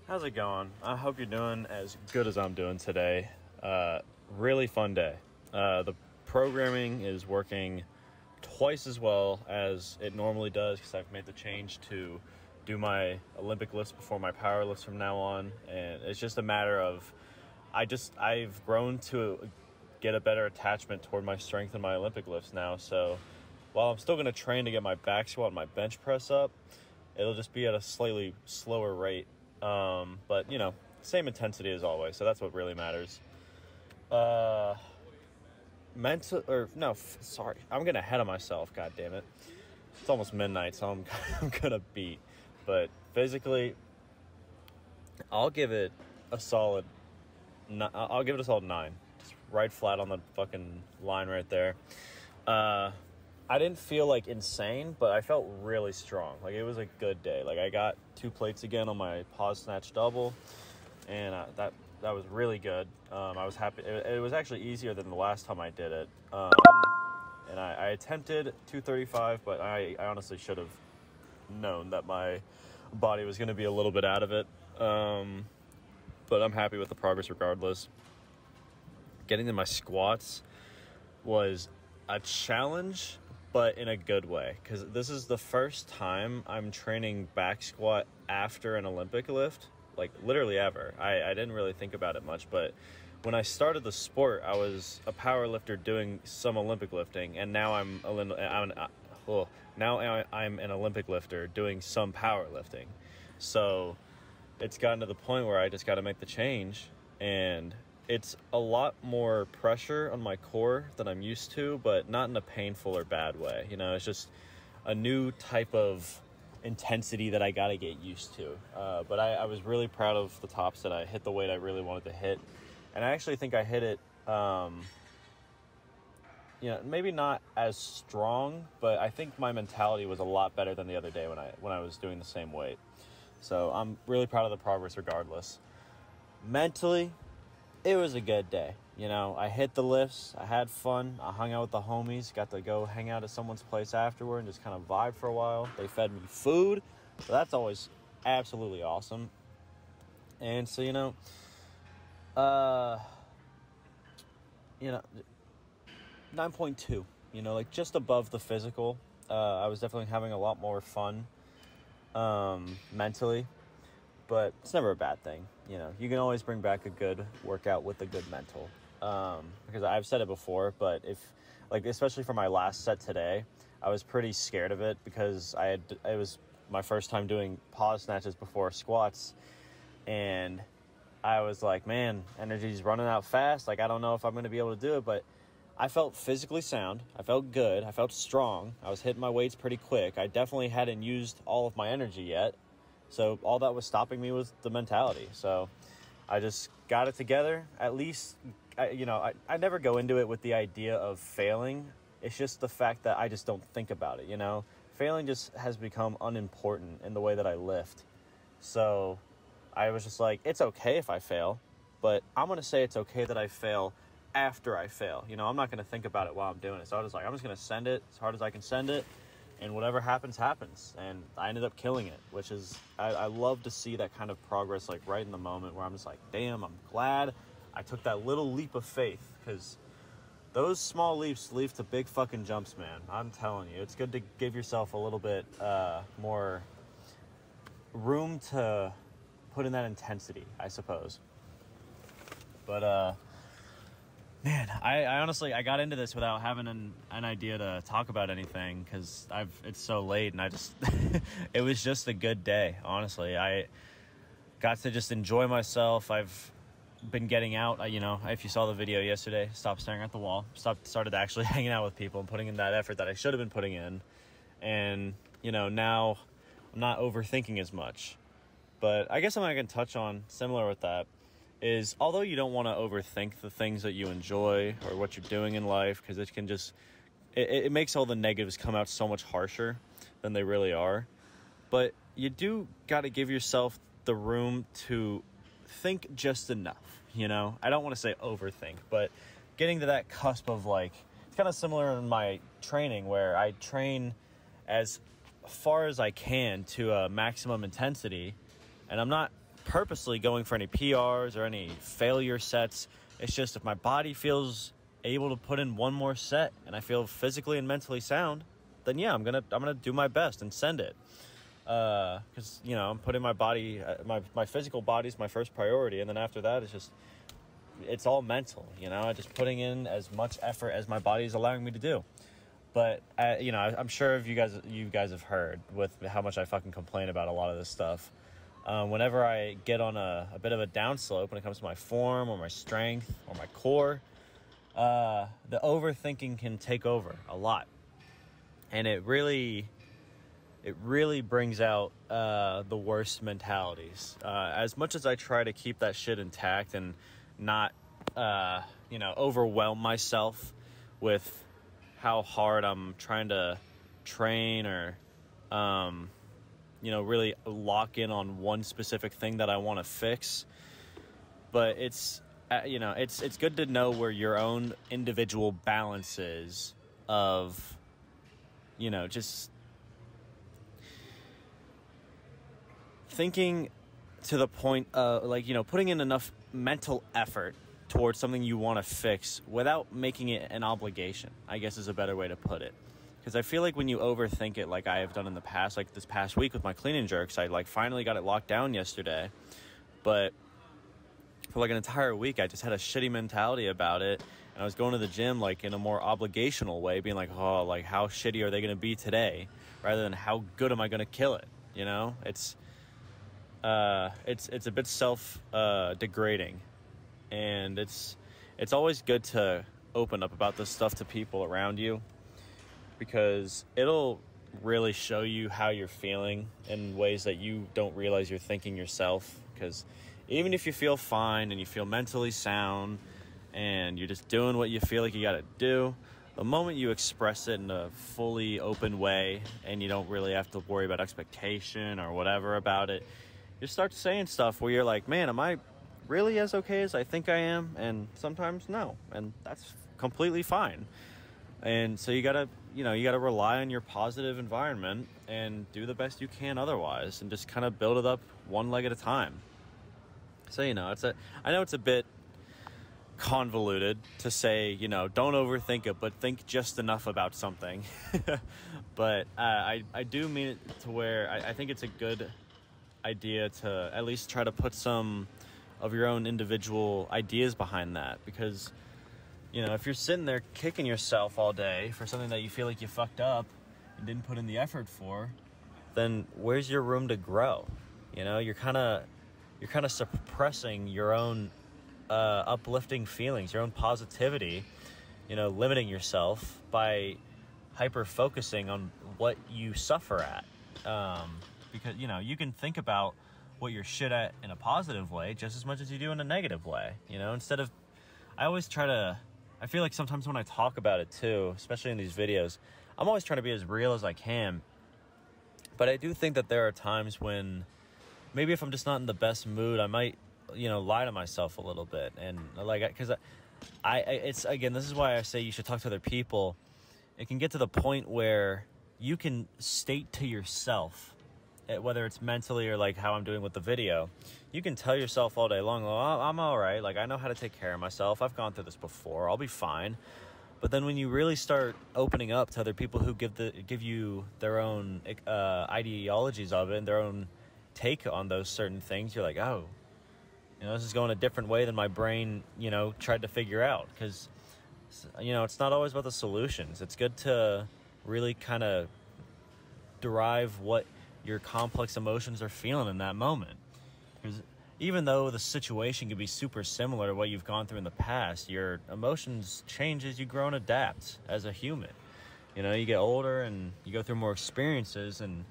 How's it going? I hope you're doing as good as I'm doing today. Really fun day. The programming is working twice as well as it normally does because I've made the change to do my Olympic lifts before my power lifts from now on, and it's just a matter of I've grown to get a better attachment toward my strength in my Olympic lifts now. So while I'm still going to train to get my back squat and my bench press up, it'll just be at a slightly slower rate. But you know, same intensity as always. So that's what really matters. Sorry, I'm getting ahead of myself. God damn it. It's almost midnight, so I'm gonna beat. But physically, I'll give it a solid 9. Just right flat on the fucking line right there. I didn't feel like insane, but I felt really strong. Like, it was a good day. Like, I got 2 plates again on my pause snatch double, and that was really good. I was happy. It was actually easier than the last time I did it. And I attempted 235, but I honestly should have known that my body was going to be a little bit out of it. But I'm happy with the progress regardless. Getting to my squats was a challenge, but in a good way, because this is the first time I'm training back squat after an Olympic lift, like literally ever. I didn't really think about it much, but when I started the sport, I was a power lifter doing some Olympic lifting, and now I'm an Olympic lifter doing some power lifting. So it's gotten to the point where I just got to make the change, and it's a lot more pressure on my core than I'm used to, but not in a painful or bad way. You know, it's just a new type of intensity that I got to get used to. But I was really proud of the tops that I hit the weight I really wanted to hit. And I actually think I hit it, maybe not as strong, but I think my mentality was a lot better than the other day when I was doing the same weight. So I'm really proud of the progress regardless. Mentally, it was a good day. You know, I hit the lifts, I had fun, I hung out with the homies, got to go hang out at someone's place afterward and just kind of vibe for a while. They fed me food, so that's always absolutely awesome. And so, 9.2, like just above the physical. I was definitely having a lot more fun mentally, but it's never a bad thing. You can always bring back a good workout with a good mental. Because I've said it before, but especially for my last set today, I was pretty scared of it because it was my first time doing pause snatches before squats, and I was like, man, energy's running out fast. Like, I don't know if I'm going to be able to do it, but I felt physically sound. I felt good. I felt strong. I was hitting my weights pretty quick. I definitely hadn't used all of my energy yet. So all that was stopping me was the mentality. So I just got it together. At least, I never go into it with the idea of failing. It's just the fact that I just don't think about it, Failing just has become unimportant in the way that I lift. So I was just like, it's okay if I fail, but I'm going to say it's okay that I fail after I fail. I'm not going to think about it while I'm doing it. So I was like, I'm just going to send it as hard as I can send it. And whatever happens, happens. And I ended up killing it, which is, I love to see that kind of progress, like right in the moment where I'm just like, damn, I'm glad I took that little leap of faith, because those small leaps lead to big fucking jumps, man. I'm telling you, it's good to give yourself a little bit more room to put in that intensity, I suppose. But, man, I honestly, I got into this without having an idea to talk about anything, because it's so late, and it was just a good day, honestly. I got to just enjoy myself. I've been getting out, if you saw the video yesterday, stopped staring at the wall, started actually hanging out with people and putting in that effort that I should have been putting in. And, now I'm not overthinking as much. But I guess something I can touch on, similar with that, is although you don't want to overthink the things that you enjoy or what you're doing in life, because it can just, it makes all the negatives come out so much harsher than they really are. But you do got to give yourself the room to think just enough, I don't want to say overthink, but getting to that cusp of, like, it's kind of similar in my training where I train as far as I can to a maximum intensity, and I'm not purposely going for any PRs or any failure sets. It's just if my body feels able to put in one more set and I feel physically and mentally sound, then yeah, I'm gonna do my best and send it. Because I'm putting my body, my physical body's my first priority, and then after that, it's all mental. I'm just putting in as much effort as my body is allowing me to do. But I'm sure if you guys have heard with how much I fucking complain about a lot of this stuff. Whenever I get on a bit of a downslope when it comes to my form or my strength or my core, the overthinking can take over a lot, and it really brings out the worst mentalities. As much as I try to keep that shit intact and not, overwhelm myself with how hard I'm trying to train or, really lock in on one specific thing that I want to fix. But it's good to know where your own individual balance is of, just thinking to the point of putting in enough mental effort towards something you want to fix without making it an obligation, I guess is a better way to put it. Because I feel like when you overthink it, like I have done in the past, like this past week with my clean and jerks, I finally got it locked down yesterday. But for an entire week, I just had a shitty mentality about it. And I was going to the gym in a more obligational way, being like, oh, how shitty are they going to be today? Rather than how good am I going to kill it? It's a bit self-degrading, and it's always good to open up about this stuff to people around you, because it'll really show you how you're feeling in ways that you don't realize you're thinking yourself. Because even if you feel fine and you feel mentally sound and you're just doing what you feel like you got to do, the moment you express it in a fully open way and you don't really have to worry about expectation or whatever about it, you start saying stuff where you're like, man, am I really as okay as I think I am? And sometimes no, and that's completely fine. And so you gotta rely on your positive environment and do the best you can otherwise, and just kind of build it up one leg at a time. So I know it's a bit convoluted to say, don't overthink it, but think just enough about something. But I do mean it to where I think it's a good idea to at least try to put some of your own individual ideas behind that, because if you're sitting there kicking yourself all day for something that you feel like you fucked up and didn't put in the effort for, then where's your room to grow? You're kind of suppressing your own uplifting feelings, your own positivity, limiting yourself by hyper focusing on what you suffer at. Because, you can think about what you're shit at in a positive way just as much as you do in a negative way. Instead of, I feel like sometimes when I talk about it too, especially in these videos, I'm always trying to be as real as I can. But I do think that there are times when maybe if I'm just not in the best mood, I might, lie to myself a little bit. And because it's, again, this is why I say you should talk to other people. It can get to the point where you can state to yourself, whether it's mentally or how I'm doing with the video, you can tell yourself all day long, oh, I'm all right. I know how to take care of myself. I've gone through this before. I'll be fine. But then when you really start opening up to other people who give you their own ideologies of it and their own take on those certain things, you're like, oh, this is going a different way than my brain, tried to figure out. Because, it's not always about the solutions. It's good to really kind of derive what your complex emotions are feeling in that moment. Because even though the situation could be super similar to what you've gone through in the past, your emotions change as you grow and adapt as a human. You get older and you go through more experiences, and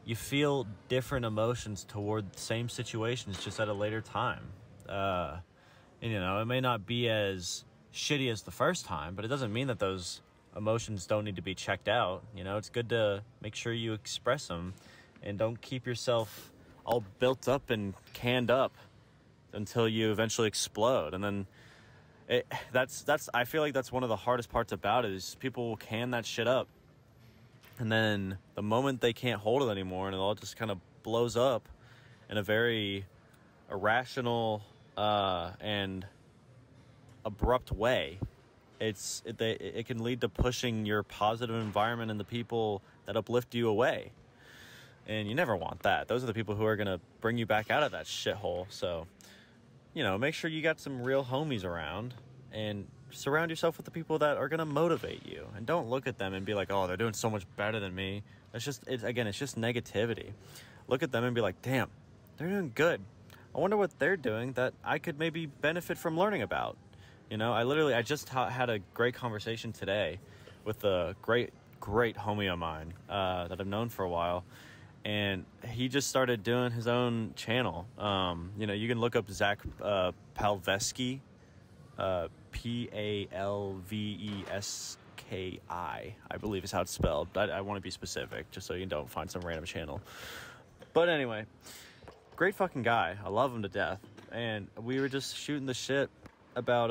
you feel different emotions toward the same situations just at a later time. It may not be as shitty as the first time, but it doesn't mean that those emotions don't need to be checked out. It's good to make sure you express them and don't keep yourself all built up and canned up until you eventually explode. And then I feel like that's one of the hardest parts about it, is people will can that shit up, and then the moment they can't hold it anymore and it all just kind of blows up in a very irrational and abrupt way, it can lead to pushing your positive environment and the people that uplift you away. And you never want that. Those are the people who are going to bring you back out of that shithole. So, make sure you got some real homies around and surround yourself with the people that are going to motivate you. And don't look at them and be like, oh, they're doing so much better than me. It's just negativity. Look at them and be like, damn, they're doing good. I wonder what they're doing that I could maybe benefit from learning about. I just had a great conversation today with a great homie of mine that I've known for a while. And he just started doing his own channel. You can look up Zach Palveski, Palveski, I believe is how it's spelled. I want to be specific, just so you don't find some random channel. But anyway, great fucking guy. I love him to death. And we were just shooting the shit about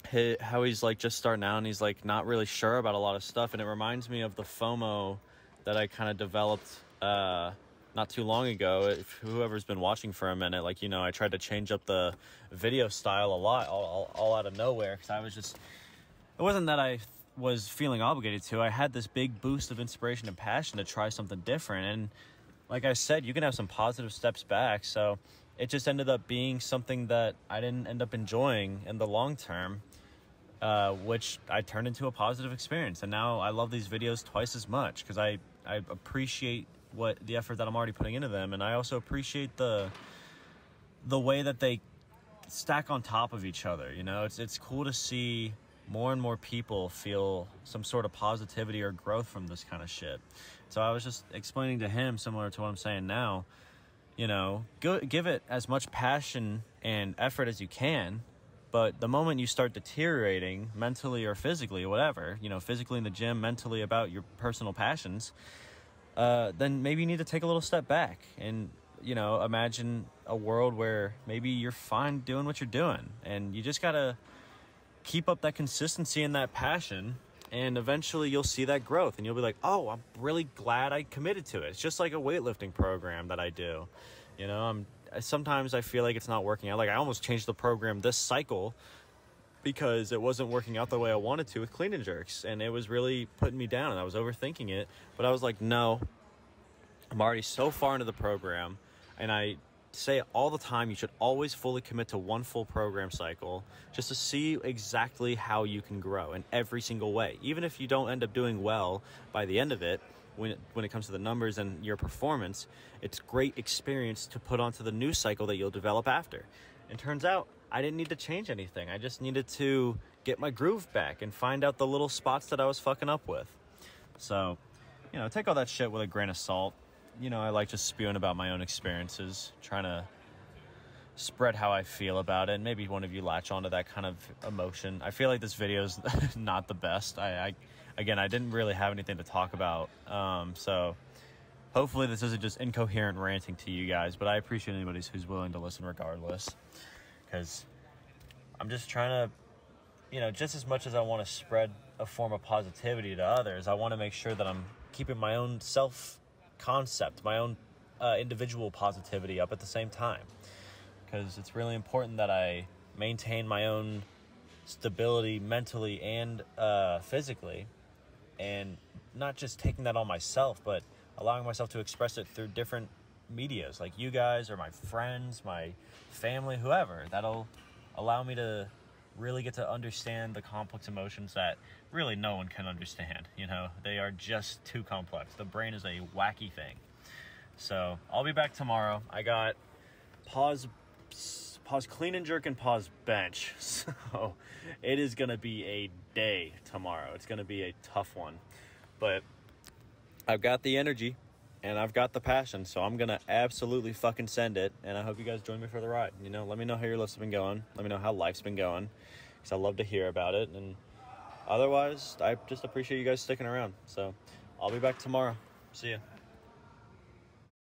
how he's like just starting out and he's like not really sure about a lot of stuff. And it reminds me of the FOMO that I kind of developed not too long ago. If whoever's been watching for a minute, I tried to change up the video style a lot, all out of nowhere, because it wasn't that I was feeling obligated to. I had this big boost of inspiration and passion to try something different. And like I said, you can have some positive steps back. So it just ended up being something that I didn't end up enjoying in the long term, which I turned into a positive experience. And now I love these videos twice as much because I appreciate the effort that I'm already putting into them. And I also appreciate the way that they stack on top of each other. It's cool to see more and more people feel some sort of positivity or growth from this kind of shit. So I was just explaining to him, similar to what I'm saying now, give it as much passion and effort as you can. But the moment you start deteriorating mentally or physically, whatever, physically in the gym, mentally about your personal passions, then maybe you need to take a little step back and, imagine a world where maybe you're fine doing what you're doing. And you just got to keep up that consistency and that passion. And eventually you'll see that growth and you'll be like, oh, I'm really glad I committed to it. It's just like a weightlifting program that I do. Sometimes I feel like it's not working out. Like I almost changed the program this cycle because it wasn't working out the way I wanted to with clean and jerks. And it was really putting me down and I was overthinking it. But I was like, no, I'm already so far into the program. And I say all the time, you should always fully commit to one full program cycle just to see exactly how you can grow in every single way. Even if you don't end up doing well by the end of it, when it comes to the numbers and your performance, it's great experience to put onto the new cycle that you'll develop after. And turns out I didn't need to change anything. I just needed to get my groove back and find out the little spots that I was fucking up with. So, take all that shit with a grain of salt. I like just spewing about my own experiences, trying to spread how I feel about it. And maybe one of you latch onto that kind of emotion. I feel like this video is not the best. I didn't really have anything to talk about. So hopefully this isn't just incoherent ranting to you guys, but I appreciate anybody who's willing to listen regardless. Because I'm just trying to, just as much as I want to spread a form of positivity to others, I want to make sure that I'm keeping my own self-concept, my own individual positivity up at the same time. Because it's really important that I maintain my own stability mentally and physically, and not just taking that on myself, but allowing myself to express it through different medias, like you guys or my friends, my family, whoever. That'll allow me to really get to understand the complex emotions that really no one can understand. They are just too complex. The brain is a wacky thing. So I'll be back tomorrow. I got pause clean and jerk and pause bench. So it is going to be a day tomorrow. It's going to be a tough one, but I've got the energy and I've got the passion. So I'm going to absolutely fucking send it. And I hope you guys join me for the ride. Let me know how your lifts have been going. Let me know how life's been going, because I love to hear about it. And otherwise, I just appreciate you guys sticking around. So I'll be back tomorrow. See ya.